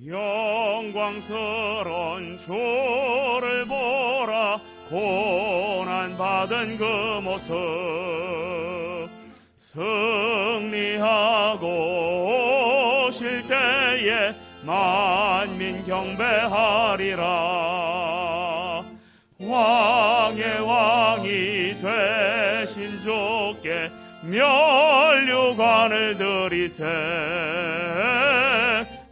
영광스러운 주를 보라. 고난받은 그 모습 승리하고 오실 때에 만민 경배하리라. 왕의 왕이 되신 주께 면류관을 드리세.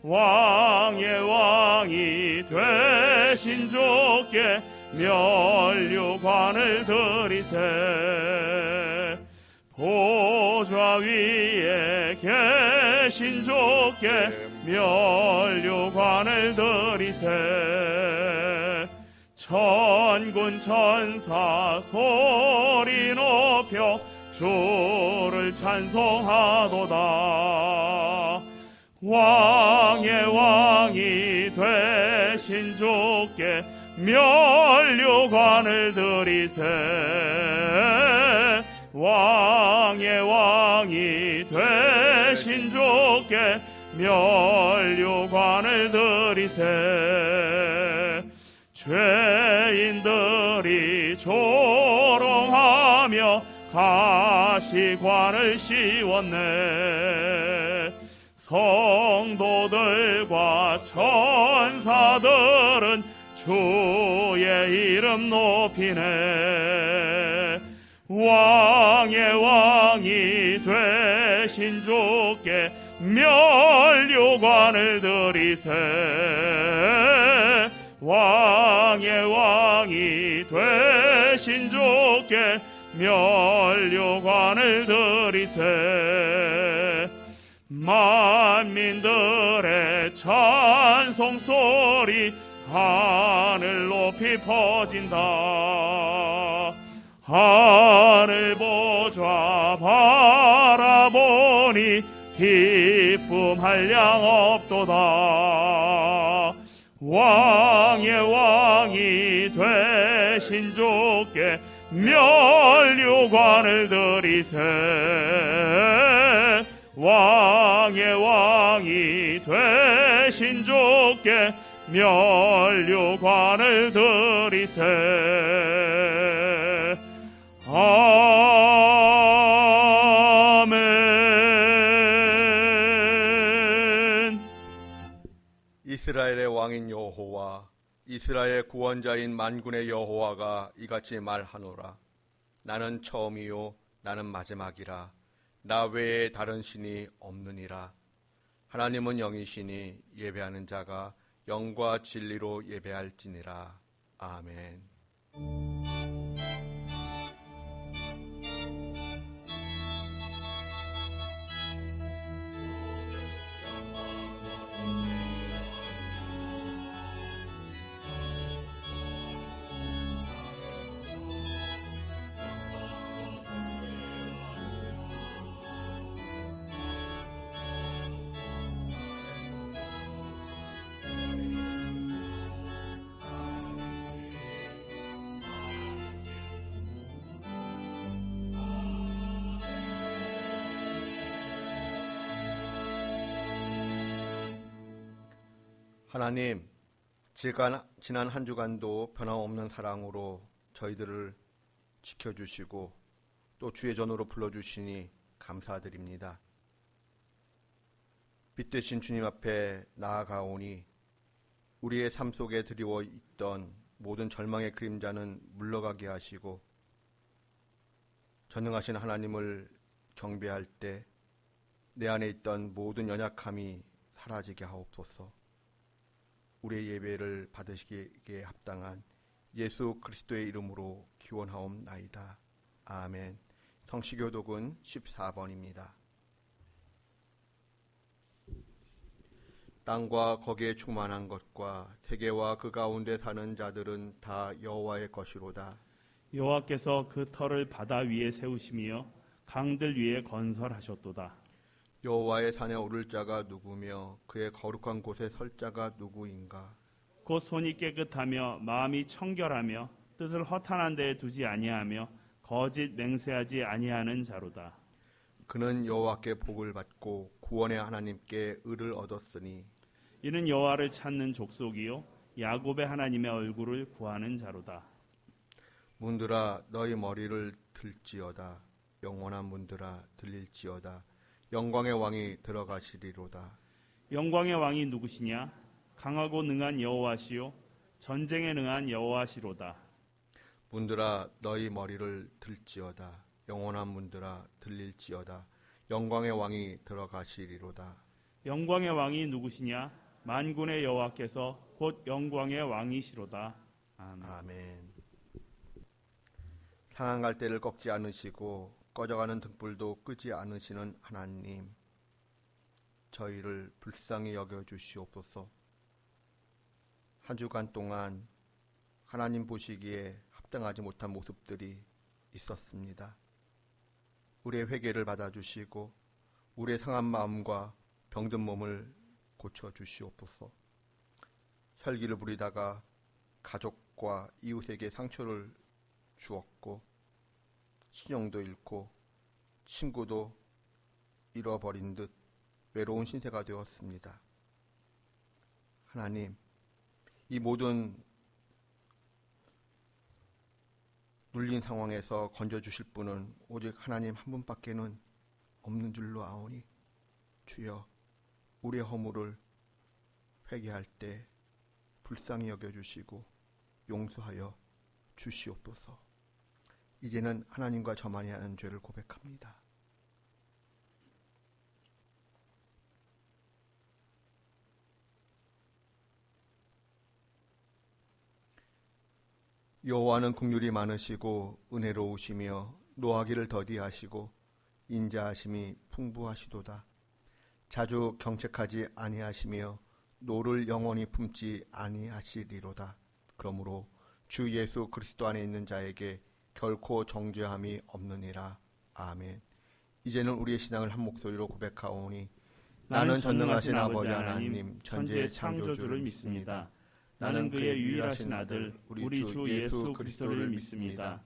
왕의 왕이 되신 주께 면류관을 드리세. 보좌 위에 계신 주께 면류관을 드리세. 천군 천사 소리 높여 주를 찬송하도다. 왕의 왕이 되신 주께 면류관을 드리세. 왕의 왕이 되신 주께 면류관을 드리세. 죄인들이 조롱하며 가시관을 씌웠네. 성도들과 천사들은 주의 이름 높이네. 왕의 왕이 되신 주께 면류관을 드리세. 왕의 왕이 되신 주께 면류관을 드리세. 만민들의 찬송소리 하늘 높이 퍼진다. 하늘 보좌 바라보니 기쁨할 양 없도다. 왕의 왕이 되신 주께 면류관을 드리세. 왕의 왕이 되신 주께 면류관을 드리세. 아멘. 이스라엘의 왕인 여호와, 이스라엘의 구원자인 만군의 여호와가 이같이 말하노라. 나는 처음이요 나는 마지막이라. 나 외에 다른 신이 없느니라. 하나님은 영이시니 예배하는 자가 영과 진리로 예배할지니라. 아멘. 하나님, 지난 한 주간도 변함없는 사랑으로 저희들을 지켜주시고 또 주의 전으로 불러주시니 감사드립니다. 빛되신 주님 앞에 나아가오니 우리의 삶 속에 드리워 있던 모든 절망의 그림자는 물러가게 하시고 전능하신 하나님을 경배할 때 내 안에 있던 모든 연약함이 사라지게 하옵소서. 우리의 예배를 받으시기에 합당한 예수 그리스도의 이름으로 기원하옵나이다. 아멘. 성시교독은 14번입니다. 땅과 거기에 충만한 것과 세계와 그 가운데 사는 자들은 다 여호와의 것이로다. 여호와께서 그 터를 바다 위에 세우시며 강들 위에 건설하셨도다. 여호와의 산에 오를 자가 누구며 그의 거룩한 곳에 설 자가 누구인가? 곧 손이 깨끗하며 마음이 청결하며 뜻을 허탄한 데에 두지 아니하며 거짓 맹세하지 아니하는 자로다. 그는 여호와께 복을 받고 구원의 하나님께 의를 얻었으니 이는 여호와를 찾는 족속이요 야곱의 하나님의 얼굴을 구하는 자로다. 문들아 너희 머리를 들지어다. 영원한 문들아 들릴지어다. 영광의 왕이 들어가시리로다. 영광의 왕이 누구시냐? 강하고 능한 여호와시요 전쟁에 능한 여호와시로다. 문들아 너희 머리를 들지어다. 영원한 문들아 들릴지어다. 영광의 왕이 들어가시리로다. 영광의 왕이 누구시냐? 만군의 여호와께서 곧 영광의 왕이시로다. 아멘. 아멘. 상한 갈대를 꺾지 않으시고 꺼져가는 등불도 끄지 않으시는 하나님, 저희를 불쌍히 여겨주시옵소서. 한 주간 동안 하나님 보시기에 합당하지 못한 모습들이 있었습니다. 우리의 회개를 받아주시고 우리의 상한 마음과 병든 몸을 고쳐주시옵소서. 혈기를 부리다가 가족과 이웃에게 상처를 주었고 신용도 잃고 친구도 잃어버린 듯 외로운 신세가 되었습니다. 하나님, 이 모든 눌린 상황에서 건져주실 분은 오직 하나님 한 분밖에는 없는 줄로 아오니 주여, 우리의 허물을 회개할 때 불쌍히 여겨주시고 용서하여 주시옵소서. 이제는 하나님과 저만이 하는 죄를 고백합니다. 여호와는 긍휼이 많으시고 은혜로우시며 노하기를 더디하시고 인자하심이 풍부하시도다. 자주 경책하지 아니하시며 노를 영원히 품지 아니하시리로다. 그러므로 주 예수 그리스도 안에 있는 자에게 결코 정죄함이 없느니라. 아멘. 이제는 우리의 신앙을 한 목소리로 고백하오니 나는 전능하신 아버지 하나님 천지의 창조주를 믿습니다. 나는 그의 유일하신 아들 우리 주 예수 그리스도를 믿습니다.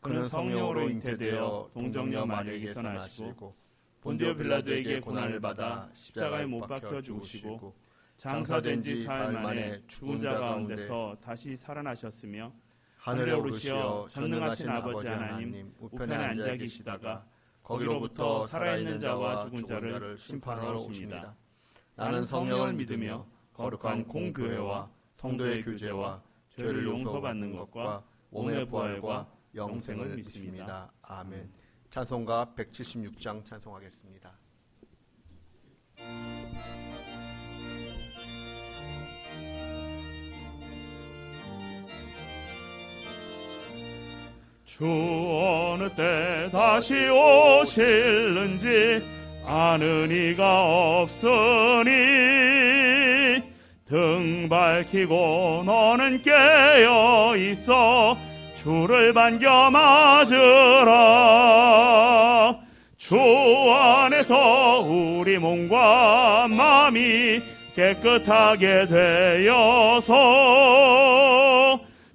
그는 성령으로 잉태되어 동정녀 마리아에게서 나시고 본디오 빌라도에게 고난을 받아 십자가에 못 박혀 죽으시고 장사된 지 사흘 만에 죽은 자 가운데서 다시 살아나셨으며 하늘에 오르시어 전능하신 아버지 하나님 우편에 앉아 계시다가 거기로부터 살아있는 자와 죽은 자를 심판하러 오십니다. 나는 성령을 믿으며 거룩한 공교회와 성도의 교제와 죄를 용서받는 것과 몸의 부활과 영생을 믿습니다. 아멘. 찬송가 176장 찬송하겠습니다. 주 어느 때 다시 오실는지 아는 이가 없으니 등 밝히고 너는 깨어 있어 주를 반겨 맞으라. 주 안에서 우리 몸과 마음이 깨끗하게 되어서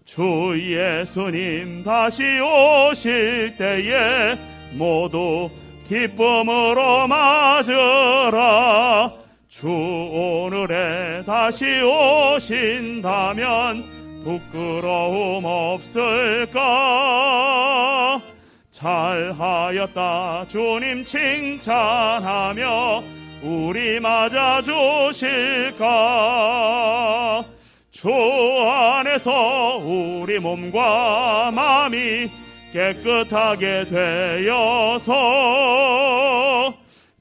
주 예수님 다시 오실 때에 모두 기쁨으로 맞으라. 주 오늘에 다시 오신다면 부끄러움 없을까? 잘하였다 주님 칭찬하며 우리 맞아주실까? 주 안에서 우리 몸과 마음이 깨끗하게 되어서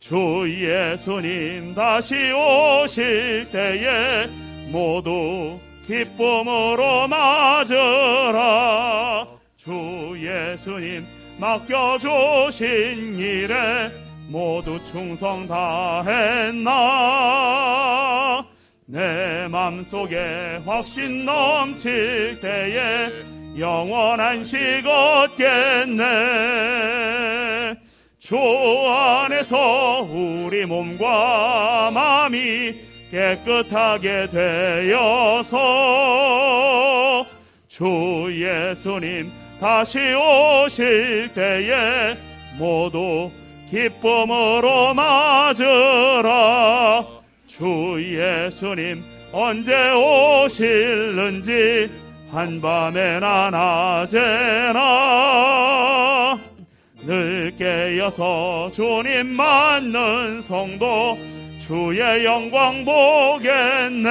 주 예수님 다시 오실 때에 모두 기쁨으로 맞으라. 주 예수님 맡겨주신 일에 모두 충성 다했나? 내 맘속에 확신 넘칠 때에 영원한 식 얻겠네. 주 안에서 우리 몸과 마음이 깨끗하게 되어서 주 예수님 다시 오실 때에 모두 기쁨으로 맞으라. 주 주 예수님 언제 오실는지 한밤에나 낮에나 늘 깨어서 주님 맞는 성도 주의 영광 보겠네.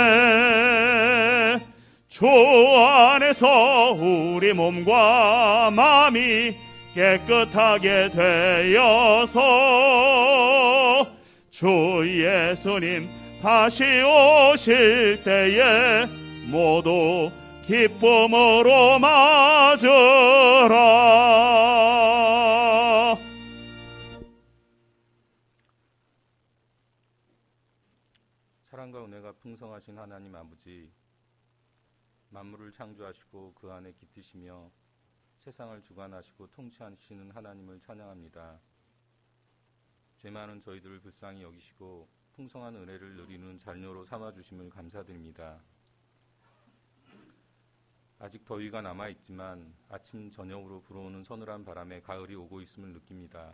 주 안에서 우리 몸과 마음이 깨끗하게 되어서 주 예수님 다시 오실 때에 모두 기쁨으로 맞으라. 사랑과 은혜가 풍성하신 하나님 아버지, 만물을 창조하시고 그 안에 깃드시며 세상을 주관하시고 통치하시는 하나님을 찬양합니다. 죄 많은 저희들을 불쌍히 여기시고 풍성한 은혜를 누리는 자녀로 삼아주심을 감사드립니다. 아직 더위가 남아있지만 아침 저녁으로 불어오는 서늘한 바람에 가을이 오고 있음을 느낍니다.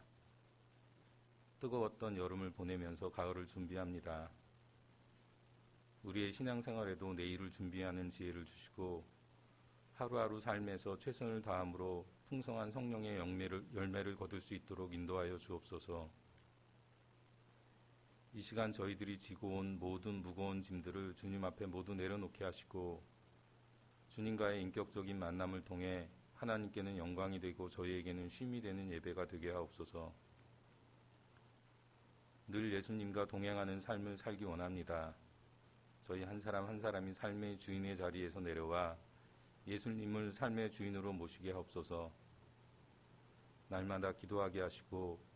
뜨거웠던 여름을 보내면서 가을을 준비합니다. 우리의 신앙생활에도 내일을 준비하는 지혜를 주시고 하루하루 삶에서 최선을 다함으로 풍성한 성령의 열매를 거둘 수 있도록 인도하여 주옵소서. 이 시간 저희들이 지고 온 모든 무거운 짐들을 주님 앞에 모두 내려놓게 하시고 주님과의 인격적인 만남을 통해 하나님께는 영광이 되고 저희에게는 쉼이 되는 예배가 되게 하옵소서. 늘 예수님과 동행하는 삶을 살기 원합니다. 저희 한 사람 한 사람이 삶의 주인의 자리에서 내려와 예수님을 삶의 주인으로 모시게 하옵소서. 날마다 기도하게 하시고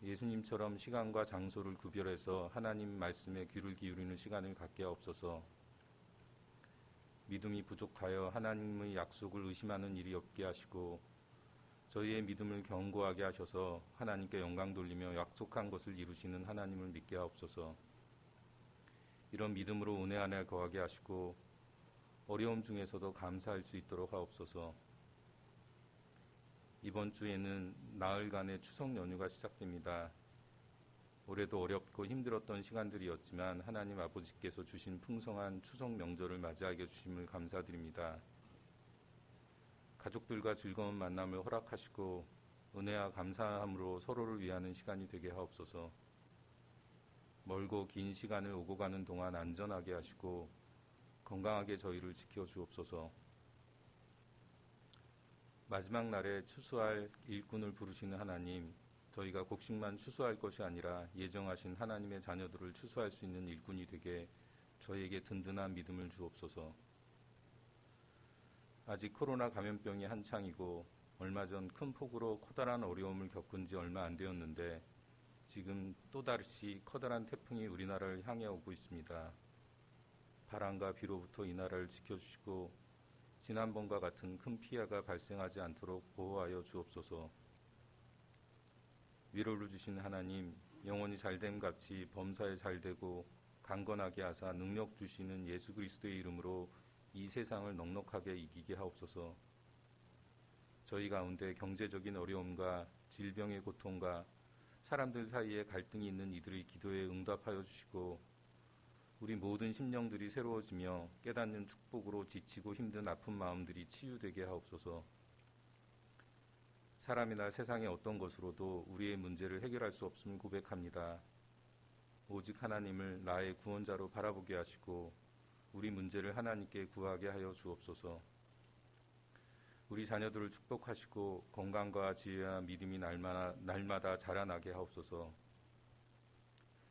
예수님처럼 시간과 장소를 구별해서 하나님 말씀에 귀를 기울이는 시간을 갖게 하옵소서. 믿음이 부족하여 하나님의 약속을 의심하는 일이 없게 하시고 저희의 믿음을 견고하게 하셔서 하나님께 영광 돌리며 약속한 것을 이루시는 하나님을 믿게 하옵소서. 이런 믿음으로 은혜 안에 거하게 하시고 어려움 중에서도 감사할 수 있도록 하옵소서. 이번 주에는 나흘간의 추석 연휴가 시작됩니다. 올해도 어렵고 힘들었던 시간들이었지만 하나님 아버지께서 주신 풍성한 추석 명절을 맞이하게 주심을 감사드립니다. 가족들과 즐거운 만남을 허락하시고 은혜와 감사함으로 서로를 위하는 시간이 되게 하옵소서. 멀고 긴 시간을 오고 가는 동안 안전하게 하시고 건강하게 저희를 지켜 주옵소서. 마지막 날에 추수할 일꾼을 부르시는 하나님, 저희가 곡식만 추수할 것이 아니라 예정하신 하나님의 자녀들을 추수할 수 있는 일꾼이 되게 저희에게 든든한 믿음을 주옵소서. 아직 코로나 감염병이 한창이고 얼마 전 큰 폭으로 커다란 어려움을 겪은 지 얼마 안 되었는데 지금 또다시 커다란 태풍이 우리나라를 향해 오고 있습니다. 바람과 비로부터 이 나라를 지켜주시고 지난번과 같은 큰 피해가 발생하지 않도록 보호하여 주옵소서. 위로를 주신 하나님, 영원히 잘됨같이 범사에 잘되고 강건하게 하사 능력 주시는 예수 그리스도의 이름으로 이 세상을 넉넉하게 이기게 하옵소서. 저희 가운데 경제적인 어려움과 질병의 고통과 사람들 사이에 갈등이 있는 이들의 기도에 응답하여 주시고 우리 모든 심령들이 새로워지며 깨닫는 축복으로 지치고 힘든 아픈 마음들이 치유되게 하옵소서. 사람이나 세상의 어떤 것으로도 우리의 문제를 해결할 수 없음을 고백합니다. 오직 하나님을 나의 구원자로 바라보게 하시고 우리 문제를 하나님께 구하게 하여 주옵소서. 우리 자녀들을 축복하시고 건강과 지혜와 믿음이 날마다 자라나게 하옵소서.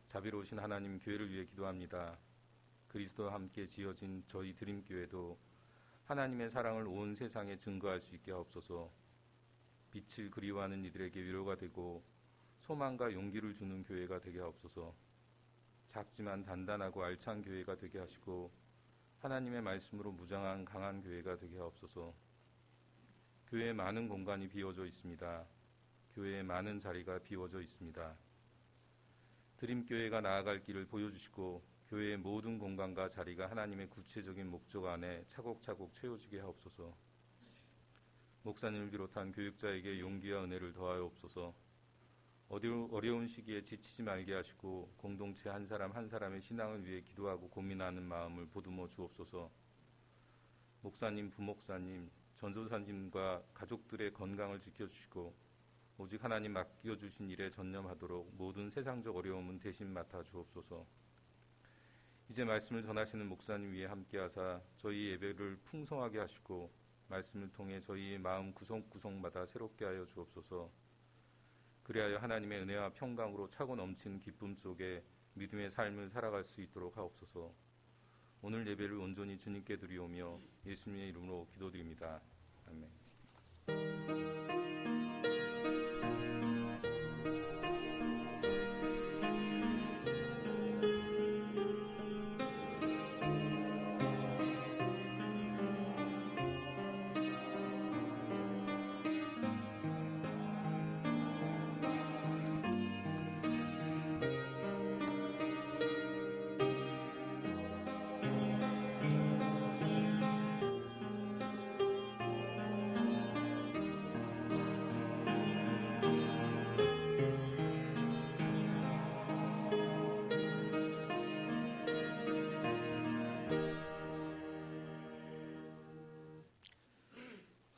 자비로우신 하나님, 교회를 위해 기도합니다. 그리스도와 함께 지어진 저희 드림교회도 하나님의 사랑을 온 세상에 증거할 수 있게 하옵소서. 빛을 그리워하는 이들에게 위로가 되고 소망과 용기를 주는 교회가 되게 하옵소서. 작지만 단단하고 알찬 교회가 되게 하시고 하나님의 말씀으로 무장한 강한 교회가 되게 하옵소서. 교회에 많은 공간이 비워져 있습니다. 교회에 많은 자리가 비워져 있습니다. 드림교회가 나아갈 길을 보여주시고 교회의 모든 공간과 자리가 하나님의 구체적인 목적 안에 차곡차곡 채워지게 하옵소서. 목사님을 비롯한 교육자에게 용기와 은혜를 더하여 옵소서. 어려운 시기에 지치지 말게 하시고 공동체 한 사람 한 사람의 신앙을 위해 기도하고 고민하는 마음을 보듬어 주옵소서. 목사님, 부목사님, 전도사님과 가족들의 건강을 지켜주시고 오직 하나님 맡겨주신 일에 전념하도록 모든 세상적 어려움은 대신 맡아 주옵소서. 이제 말씀을 전하시는 목사님 위에 함께하사 저희 예배를 풍성하게 하시고 말씀을 통해 저희의 마음 구성구성마다 새롭게 하여 주옵소서. 그리하여 하나님의 은혜와 평강으로 차고 넘치는 기쁨 속에 믿음의 삶을 살아갈 수 있도록 하옵소서. 오늘 예배를 온전히 주님께 드리오며 예수님의 이름으로 기도드립니다. 아멘.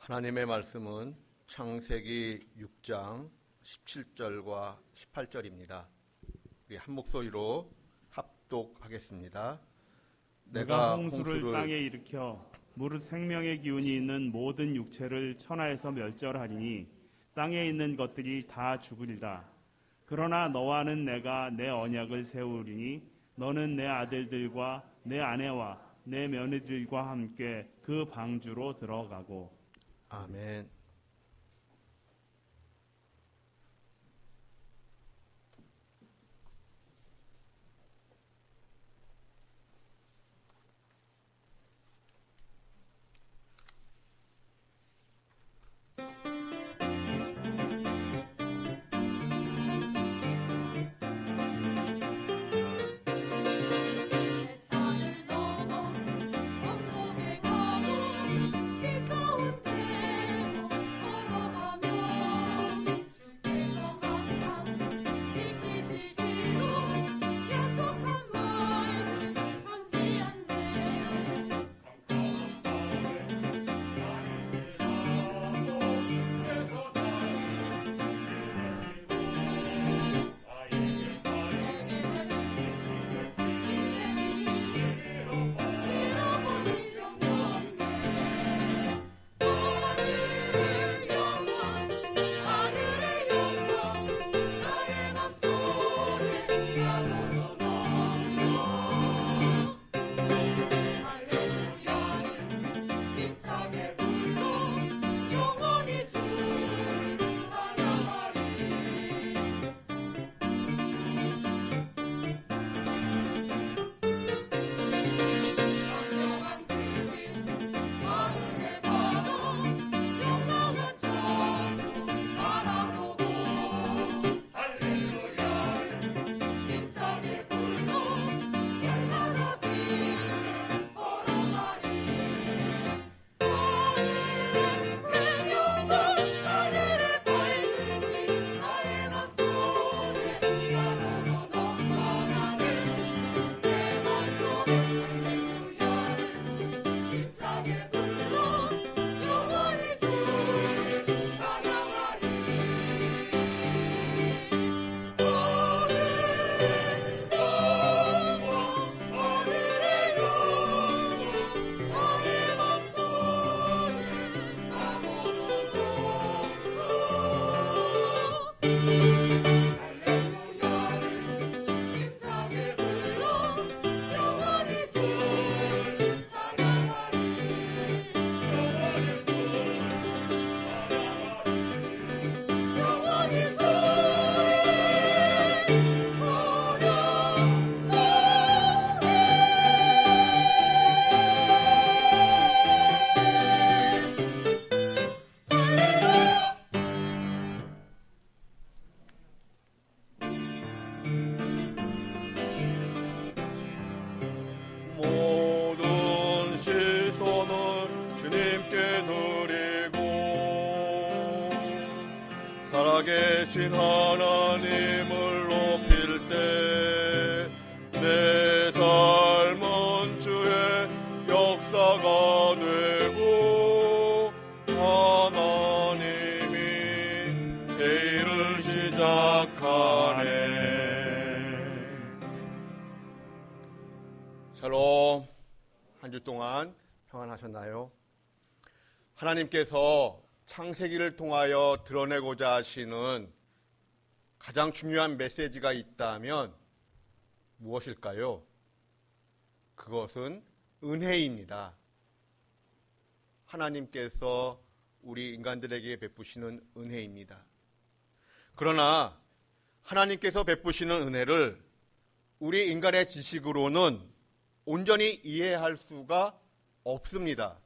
하나님의 말씀은 창세기 6장 17절과 18절입니다. 우리 한 목소리로 합독하겠습니다. 내가 홍수를 땅에 일으켜 무릇 생명의 기운이 있는 모든 육체를 천하에서 멸절하리니 땅에 있는 것들이 다 죽으리라. 그러나 너와는 내가 내 언약을 세우리니 너는 내 아들들과 내 아내와 내 며느리들과 함께 그 방주로 들어가고. 아멘. 살아계신 하나님을 높일 때 내 삶은 주의 역사가 되고 하나님이 새 일을 시작하네. 샬롬. 한 주 동안 평안하셨나요? 하나님께서 창세기를 통하여 드러내고자 하시는 가장 중요한 메시지가 있다면 무엇일까요? 그것은 은혜입니다. 하나님께서 우리 인간들에게 베푸시는 은혜입니다. 그러나 하나님께서 베푸시는 은혜를 우리 인간의 지식으로는 온전히 이해할 수가 없습니다.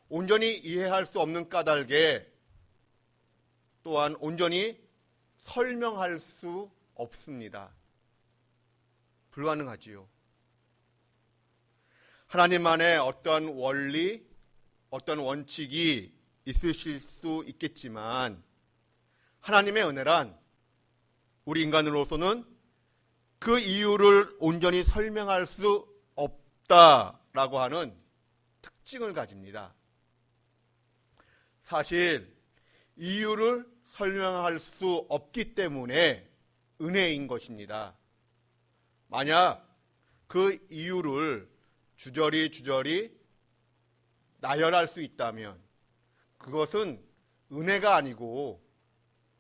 온전히 이해할 수 없는 까닭에 또한 온전히 설명할 수 없습니다. 불가능하지요. 하나님만의 어떤 원리, 어떤 원칙이 있으실 수 있겠지만 하나님의 은혜란 우리 인간으로서는 그 이유를 온전히 설명할 수 없다라고 하는 특징을 가집니다. 사실 이유를 설명할 수 없기 때문에 은혜인 것입니다. 만약 그 이유를 주저리 나열할 수 있다면 그것은 은혜가 아니고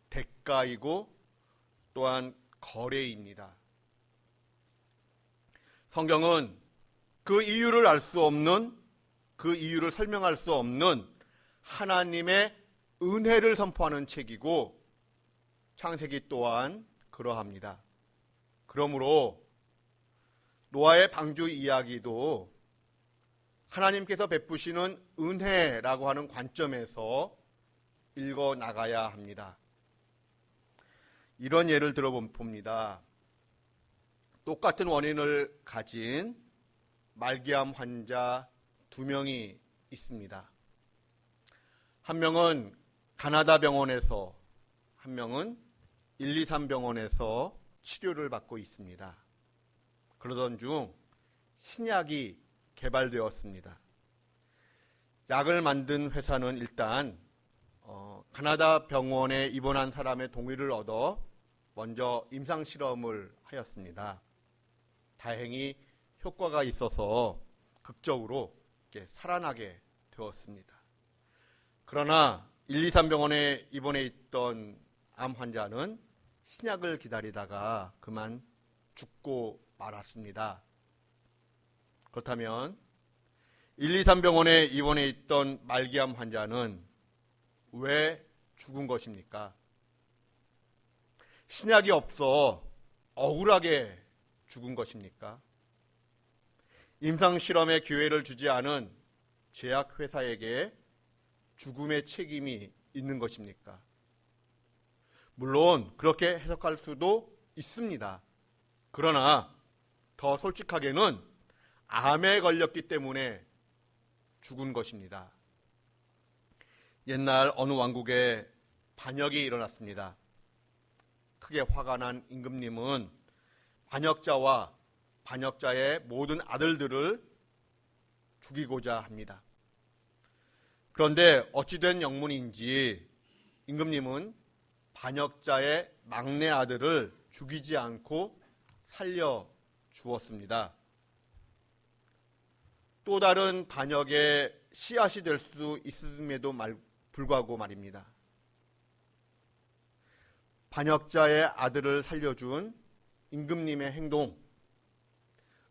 대가이고 또한 거래입니다. 성경은 그 이유를 알 수 없는, 그 이유를 설명할 수 없는 하나님의 은혜를 선포하는 책이고 창세기 또한 그러합니다. 그러므로 노아의 방주 이야기도 하나님께서 베푸시는 은혜라고 하는 관점에서 읽어 나가야 합니다. 이런 예를 들어봅니다. 똑같은 원인을 가진 말기암 환자 2명이 있습니다. 한 명은 가나다 병원에서, 한 명은 123 병원에서 치료를 받고 있습니다. 그러던 중 신약이 개발되었습니다. 약을 만든 회사는 일단 가나다 병원에 입원한 사람의 동의를 얻어 먼저 임상실험을 하였습니다. 다행히 효과가 있어서 극적으로 살아나게 되었습니다. 그러나 123 병원에 입원해 있던 암 환자는 신약을 기다리다가 그만 죽고 말았습니다. 그렇다면 123 병원에 입원해 있던 말기암 환자는 왜 죽은 것입니까? 신약이 없어 억울하게 죽은 것입니까? 임상실험에 기회를 주지 않은 제약회사에게 죽음의 책임이 있는 것입니까? 물론 그렇게 해석할 수도 있습니다. 그러나 더 솔직하게는 암에 걸렸기 때문에 죽은 것입니다. 옛날 어느 왕국에 반역이 일어났습니다. 크게 화가 난 임금님은 반역자와 반역자의 모든 아들들을 죽이고자 합니다. 그런데 어찌된 영문인지 임금님은 반역자의 막내 아들을 죽이지 않고 살려 주었습니다. 또 다른 반역의 씨앗이 될 수 있음에도 불구하고 말입니다. 반역자의 아들을 살려준 임금님의 행동,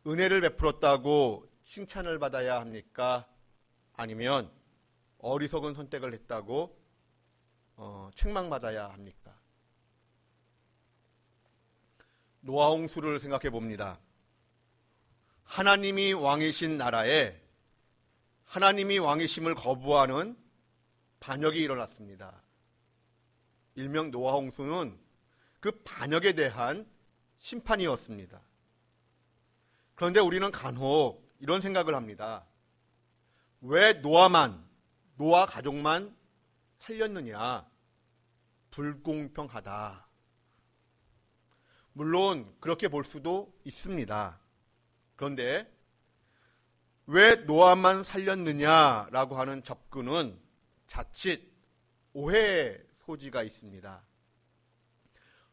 은혜를 베풀었다고 칭찬을 받아야 합니까? 아니면 어리석은 선택을 했다고 책망받아야 합니까? 노아 홍수를 생각해 봅니다. 하나님이 왕이신 나라에 하나님이 왕이심을 거부하는 반역이 일어났습니다. 일명 노아 홍수는 그 반역에 대한 심판이었습니다. 그런데 우리는 간혹 이런 생각을 합니다. 왜 노아 가족만 살렸느냐? 불공평하다. 물론 그렇게 볼 수도 있습니다. 그런데 왜 노아만 살렸느냐라고 하는 접근은 자칫 오해의 소지가 있습니다.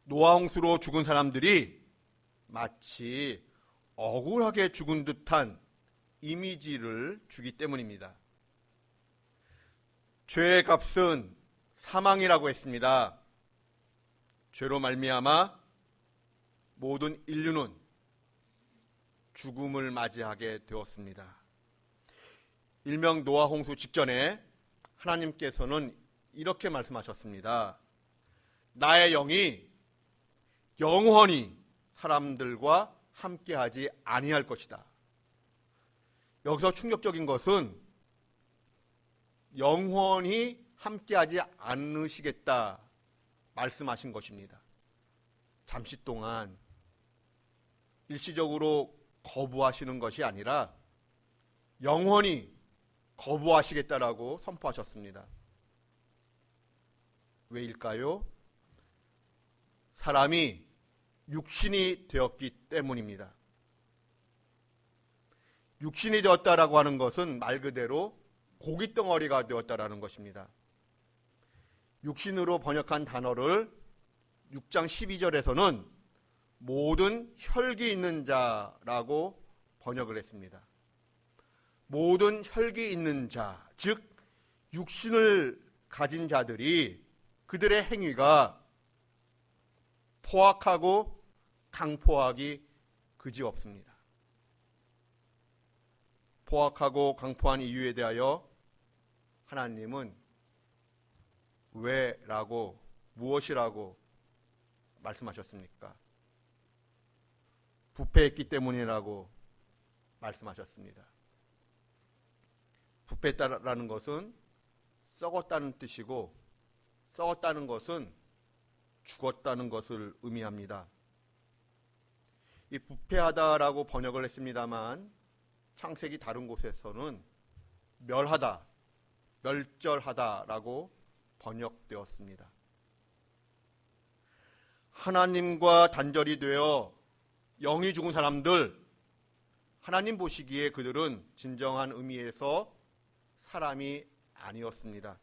노아 홍수로 죽은 사람들이 마치 억울하게 죽은 듯한 이미지를 주기 때문입니다. 죄의 값은 사망이라고 했습니다. 죄로 말미암아 모든 인류는 죽음을 맞이하게 되었습니다. 일명 노아 홍수 직전에 하나님께서는 이렇게 말씀하셨습니다. 나의 영이 영원히 사람들과 함께하지 아니할 것이다. 여기서 충격적인 것은 영원히 함께하지 않으시겠다 말씀하신 것입니다. 잠시 동안 일시적으로 거부하시는 것이 아니라 영원히 거부하시겠다라고 선포하셨습니다. 왜일까요? 사람이 육신이 되었기 때문입니다. 육신이 되었다라고 하는 것은 말 그대로 고깃덩어리가 되었다라는 것입니다. 육신으로 번역한 단어를 6장 12절에서는 모든 혈기 있는 자라고 번역을 했습니다. 모든 혈기 있는 자, 즉 육신을 가진 자들이 그들의 행위가 포악하고 강포하기 그지없습니다. 포악하고 강포한 이유에 대하여 하나님은 왜라고 무엇이라고 말씀하셨습니까? 부패했기 때문이라고 말씀하셨습니다. 부패했다라는 것은 썩었다는 뜻이고 썩었다는 것은 죽었다는 것을 의미합니다. 이 부패하다라고 번역을 했습니다만 창세기 다른 곳에서는 멸하다, 멸절하다라고 번역되었습니다. 하나님과 단절이 되어 영이 죽은 사람들, 하나님 보시기에 그들은 진정한 의미에서 사람이 아니었습니다.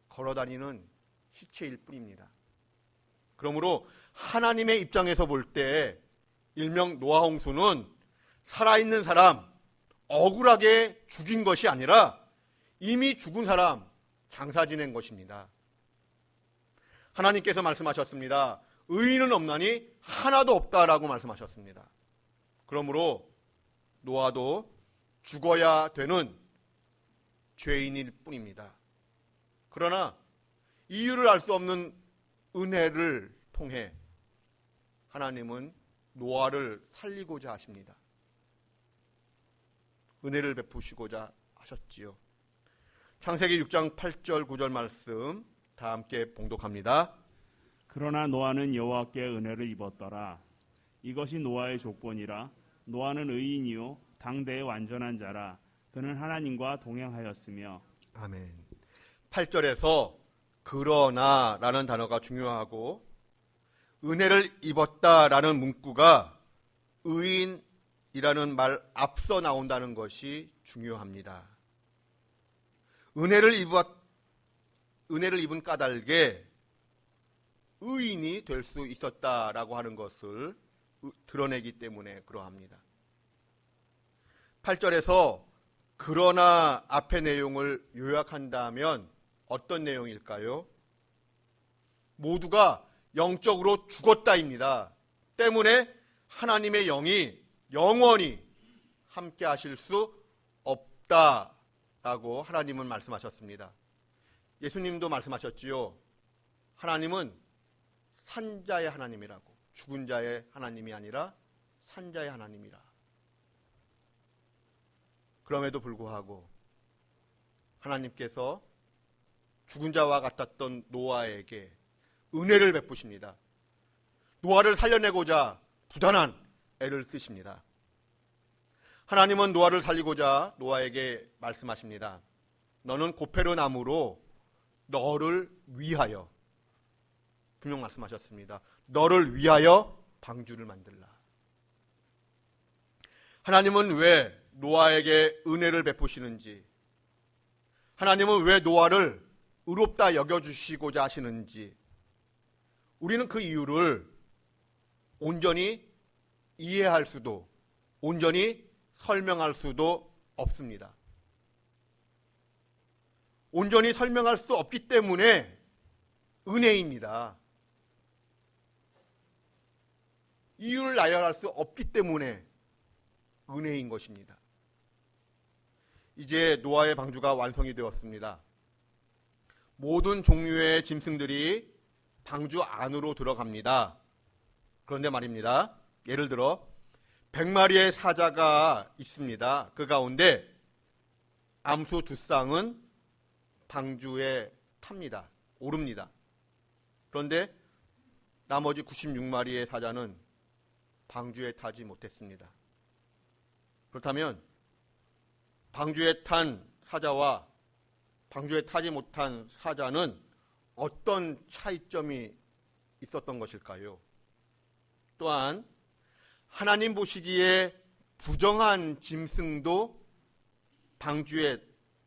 걸어다니는 시체일 뿐입니다. 그러므로 하나님의 입장에서 볼 때 일명 노아 홍수는 살아있는 사람, 억울하게 죽인 것이 아니라 이미 죽은 사람, 장사 지낸 것입니다. 하나님께서 말씀하셨습니다. 의인은 없나니 하나도 없다라고 말씀하셨습니다. 그러므로 노아도 죽어야 되는 죄인일 뿐입니다. 그러나 이유를 알 수 없는 은혜를 통해 하나님은 노아를 살리고자 하십니다. 은혜를 베푸시고자 하셨지요. 창세기 6장 8절 9절 말씀 다 함께 봉독합니다. 그러나 노아는 여호와께 은혜를 입었더라. 이것이 노아의 조건이라. 노아는 의인이요 당대의 완전한 자라. 그는 하나님과 동행하였으며. 아멘. 8절에서 그러나라는 단어가 중요하고 은혜를 입었다라는 문구가 의인이라는 말 앞서 나온다는 것이 중요합니다. 은혜를 입은 까닭에 의인이 될 수 있었다라고 하는 것을 드러내기 때문에 그러합니다. 8절에서 그러나 앞의 내용을 요약한다면 어떤 내용일까요? 모두가 영적으로 죽었다입니다. 때문에 하나님의 영이 영원히 함께 하실 수 없다라고 하나님은 말씀하셨습니다. 예수님도 말씀하셨지요. 하나님은 산자의 하나님이라고. 죽은 자의 하나님이 아니라 산자의 하나님이라. 그럼에도 불구하고 하나님께서 죽은 자와 같았던 노아에게 은혜를 베푸십니다. 노아를 살려내고자 부단한 애를 쓰십니다. 하나님은 노아를 살리고자 노아에게 말씀하십니다. 너는 고페르나무로 너를 위하여 분명 말씀하셨습니다. 너를 위하여 방주를 만들라. 하나님은 왜 노아에게 은혜를 베푸시는지, 하나님은 왜 노아를 의롭다 여겨주시고자 하시는지, 우리는 그 이유를 온전히 이해할 수도, 온전히 설명할 수도 없습니다. 온전히 설명할 수 없기 때문에 은혜입니다. 이유를 나열할 수 없기 때문에 은혜인 것입니다. 이제 노아의 방주가 완성이 되었습니다. 모든 종류의 짐승들이 방주 안으로 들어갑니다. 그런데 말입니다. 예를 들어 100마리의 사자가 있습니다. 그 가운데 암수 2쌍은 방주에 탑니다. 오릅니다. 그런데 나머지 96마리의 사자는 방주에 타지 못했습니다. 그렇다면 방주에 탄 사자와 방주에 타지 못한 사자는 어떤 차이점이 있었던 것일까요? 또한 하나님 보시기에 부정한 짐승도 방주에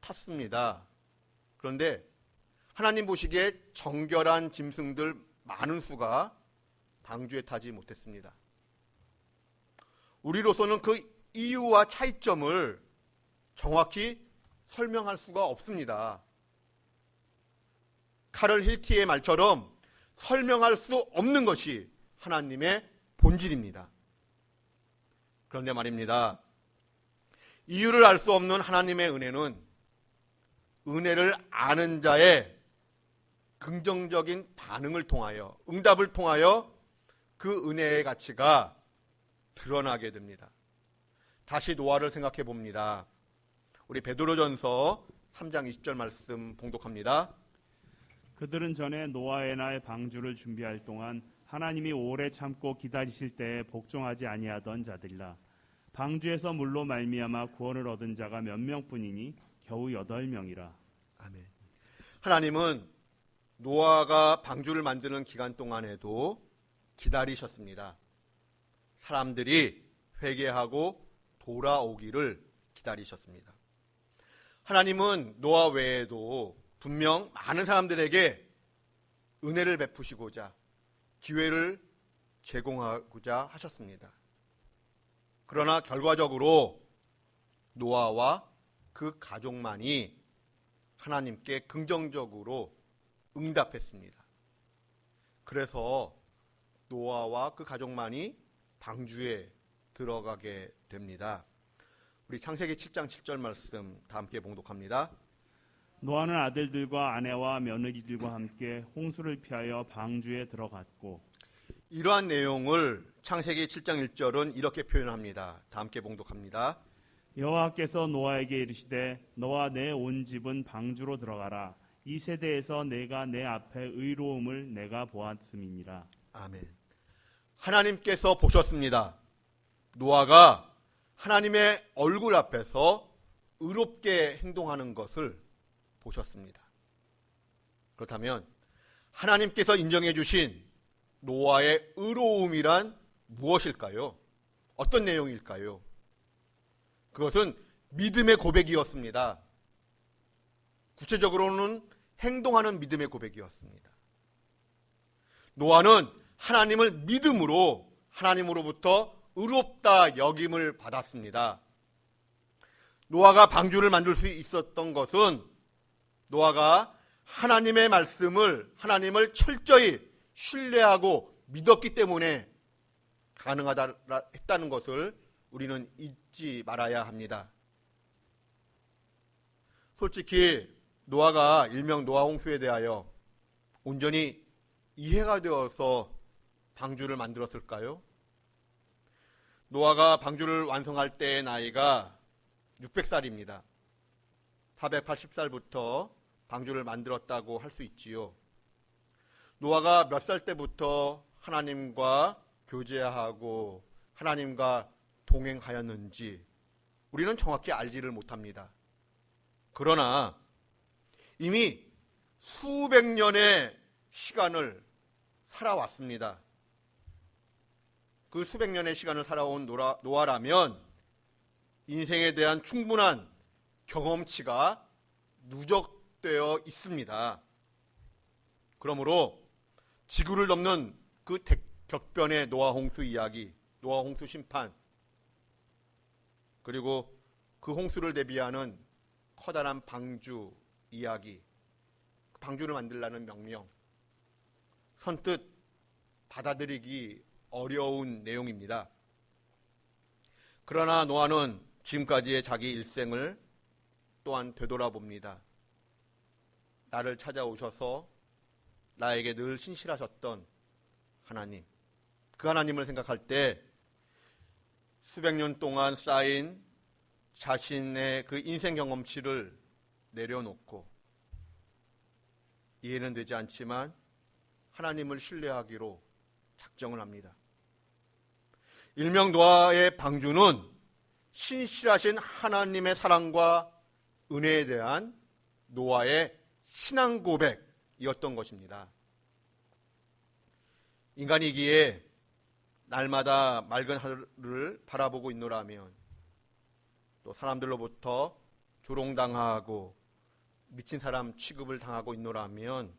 탔습니다. 그런데 하나님 보시기에 정결한 짐승들 많은 수가 방주에 타지 못했습니다. 우리로서는 그 이유와 차이점을 정확히 설명할 수가 없습니다. 카를 힐티의 말처럼 설명할 수 없는 것이 하나님의 본질입니다. 그런데 말입니다. 이유를 알 수 없는 하나님의 은혜는 은혜를 아는 자의 긍정적인 반응을 통하여, 응답을 통하여 그 은혜의 가치가 드러나게 됩니다. 다시 노아를 생각해 봅니다. 우리 베드로전서 3장 20절 말씀 봉독합니다. 그들은 전에 노아의 날 방주를 준비할 동안 하나님이 오래 참고 기다리실 때에 복종하지 아니하던 자들이라. 방주에서 물로 말미암아 구원을 얻은 자가 몇 명뿐이니 겨우 8명이라. 아멘. 하나님은 노아가 방주를 만드는 기간 동안에도 기다리셨습니다. 사람들이 회개하고 돌아오기를 기다리셨습니다. 하나님은 노아 외에도 분명 많은 사람들에게 은혜를 베푸시고자 기회를 제공하고자 하셨습니다. 그러나 결과적으로 노아와 그 가족만이 하나님께 긍정적으로 응답했습니다. 그래서 노아와 그 가족만이 방주에 들어가게 됩니다. 우리 창세기 7장 7절 말씀 다 함께 봉독합니다. 노아는 아들들과 아내와 며느리들과 함께 홍수를 피하여 방주에 들어갔고. 이러한 내용을 창세기 7장 1절은 이렇게 표현합니다. 다 함께 봉독합니다. 여호와께서 노아에게 이르시되 너와 내 온 집은 방주로 들어가라. 이 세대에서 내가 내 앞에 의로움을 내가 보았음이니라. 아멘. 하나님께서 보셨습니다. 노아가 하나님의 얼굴 앞에서 의롭게 행동하는 것을 보셨습니다. 그렇다면 하나님께서 인정해 주신 노아의 의로움이란 무엇일까요? 어떤 내용일까요? 그것은 믿음의 고백이었습니다. 구체적으로는 행동하는 믿음의 고백이었습니다. 노아는 하나님을 믿음으로 하나님으로부터 의롭다 여김을 받았습니다. 노아가 방주를 만들 수 있었던 것은 노아가 하나님의 말씀을, 하나님을 철저히 신뢰하고 믿었기 때문에 가능하다 했다는 것을 우리는 잊지 말아야 합니다. 솔직히 노아가 일명 노아 홍수에 대하여 온전히 이해가 되어서 방주를 만들었을까요? 노아가 방주를 완성할 때의 나이가 600살입니다. 480살부터 방주를 만들었다고 할 수 있지요. 노아가 몇 살 때부터 하나님과 교제하고 하나님과 동행하였는지 우리는 정확히 알지를 못합니다. 그러나 이미 수백 년의 시간을 살아왔습니다. 그 수백 년의 시간을 살아온 노아라면 인생에 대한 충분한 경험치가 누적되어 있습니다. 그러므로 지구를 덮는 그 격변의 노아 홍수 이야기, 노아 홍수 심판, 그리고 그 홍수를 대비하는 커다란 방주 이야기, 방주를 만들라는 명령, 선뜻 받아들이기 어려운 내용입니다. 그러나 노아는 지금까지의 자기 일생을 또한 되돌아봅니다. 나를 찾아오셔서 나에게 늘 신실하셨던 하나님, 그 하나님을 생각할 때 수백 년 동안 쌓인 자신의 그 인생 경험치를 내려놓고 이해는 되지 않지만 하나님을 신뢰하기로 작정을 합니다. 일명 노아의 방주는 신실하신 하나님의 사랑과 은혜에 대한 노아의 신앙 고백이었던 것입니다. 인간이기에 날마다 맑은 하늘을 바라보고 있노라면, 또 사람들로부터 조롱당하고 미친 사람 취급을 당하고 있노라면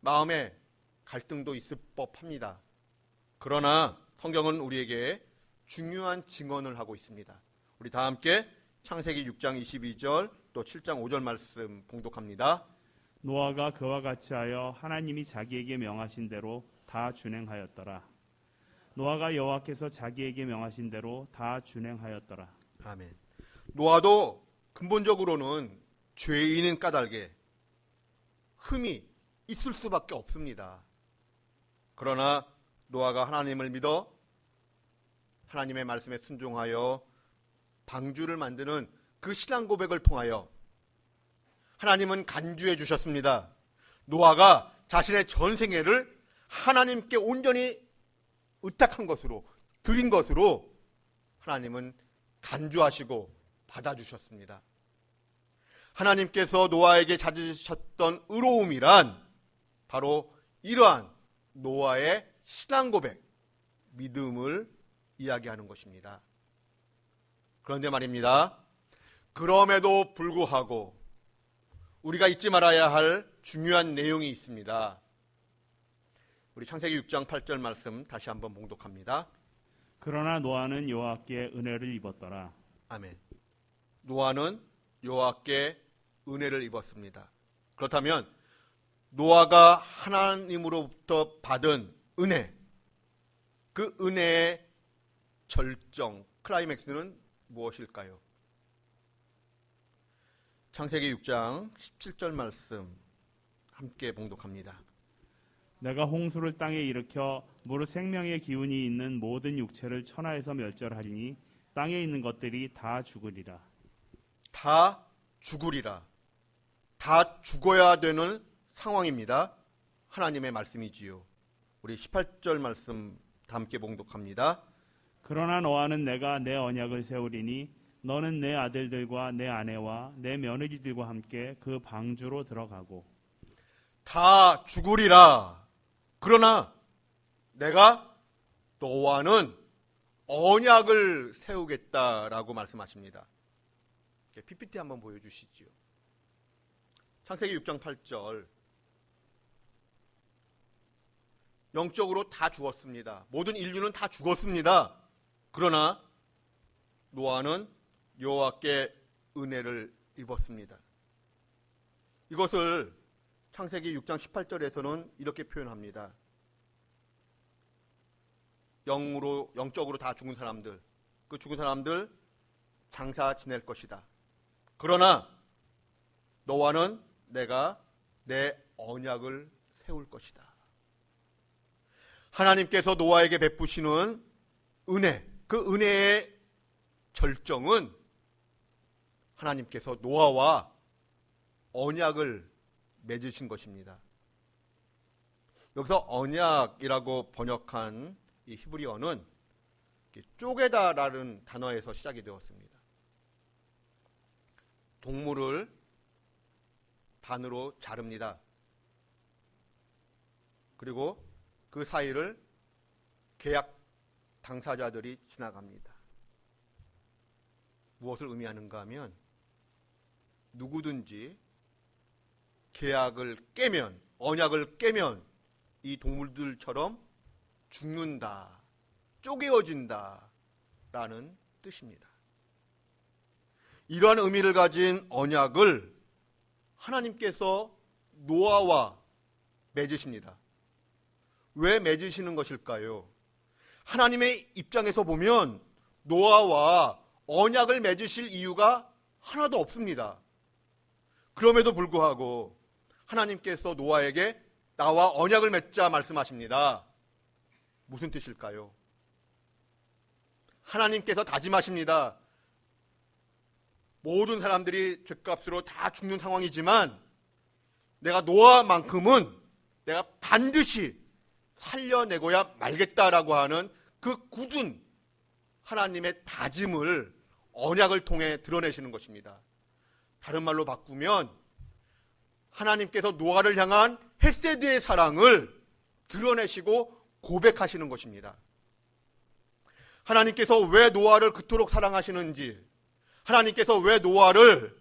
마음에 갈등도 있을 법합니다. 그러나 성경은 우리에게 중요한 증언을 하고 있습니다. 우리 다 함께 창세기 6장 22절 또 7장 5절 말씀 봉독합니다. 노아가 그와 같이 하여 하나님이 자기에게 명하신 대로 다 준행하였더라. 노아가 여호와께서 자기에게 명하신 대로 다 준행하였더라. 아멘. 노아도 근본적으로는 죄인인 까닭에 흠이 있을 수밖에 없습니다. 그러나 노아가 하나님을 믿어 하나님의 말씀에 순종하여 방주를 만드는 그 신앙 고백을 통하여 하나님은 간주해 주셨습니다. 노아가 자신의 전생애를 하나님께 온전히 의탁한 것으로, 드린 것으로 하나님은 간주하시고 받아주셨습니다. 하나님께서 노아에게 찾으셨던 의로움이란 바로 이러한 노아의 신앙 고백, 믿음을 이야기하는 것입니다. 그런데 말입니다. 그럼에도 불구하고 우리가 잊지 말아야 할 중요한 내용이 있습니다. 우리 창세기 6장 8절 말씀 다시 한번 봉독합니다. 그러나 노아는 여호와께 은혜를 입었더라. 아멘. 노아는 여호와께 은혜를 입었습니다. 그렇다면 노아가 하나님으로부터 받은 은혜, 그 은혜의 절정, 클라이맥스는 무엇일까요? 창세기 6장 17절 말씀 함께 봉독합니다. 내가 홍수를 땅에 일으켜 무릇 생명의 기운이 있는 모든 육체를 천하에서 멸절하리니 땅에 있는 것들이 다 죽으리라. 다 죽으리라. 다 죽어야 되는 상황입니다. 하나님의 말씀이지요. 우리 18절 말씀 다 함께 봉독합니다. 그러나 노아는 내가 내 언약을 세우리니 너는 내 아들들과 내 아내와 내 며느리들과 함께 그 방주로 들어가고. 다 죽으리라. 그러나 내가 너와는 언약을 세우겠다라고 말씀하십니다. PPT 한번 보여주시죠. 창세기 6장 8절. 영적으로 다 죽었습니다. 모든 인류는 다 죽었습니다. 그러나 노아는 여호와께 은혜를 입었습니다. 이것을 창세기 6장 18절에서는 이렇게 표현합니다. 영적으로 다 죽은 사람들, 그 죽은 사람들 장사 지낼 것이다. 그러나 너와는 내가 내 언약을 세울 것이다. 하나님께서 노아에게 베푸시는 은혜, 그 은혜의 절정은 하나님께서 노아와 언약을 맺으신 것입니다. 여기서 언약이라고 번역한 이 히브리어는 쪼개다라는 단어에서 시작이 되었습니다. 동물을 반으로 자릅니다. 그리고 그 사이를 계약 당사자들이 지나갑니다. 무엇을 의미하는가 하면 누구든지 계약을 깨면, 언약을 깨면 이 동물들처럼 죽는다, 쪼개어진다 라는 뜻입니다. 이러한 의미를 가진 언약을 하나님께서 노아와 맺으십니다. 왜 맺으시는 것일까요? 하나님의 입장에서 보면 노아와 언약을 맺으실 이유가 하나도 없습니다. 그럼에도 불구하고 하나님께서 노아에게 나와 언약을 맺자 말씀하십니다. 무슨 뜻일까요? 하나님께서 다짐하십니다. 모든 사람들이 죗값으로 다 죽는 상황이지만 내가 노아만큼은 내가 반드시 살려내고야 말겠다라고 하는 그 굳은 하나님의 다짐을 언약을 통해 드러내시는 것입니다. 다른 말로 바꾸면 하나님께서 노아를 향한 헤세드의 사랑을 드러내시고 고백하시는 것입니다. 하나님께서 왜 노아를 그토록 사랑하시는지, 하나님께서 왜 노아를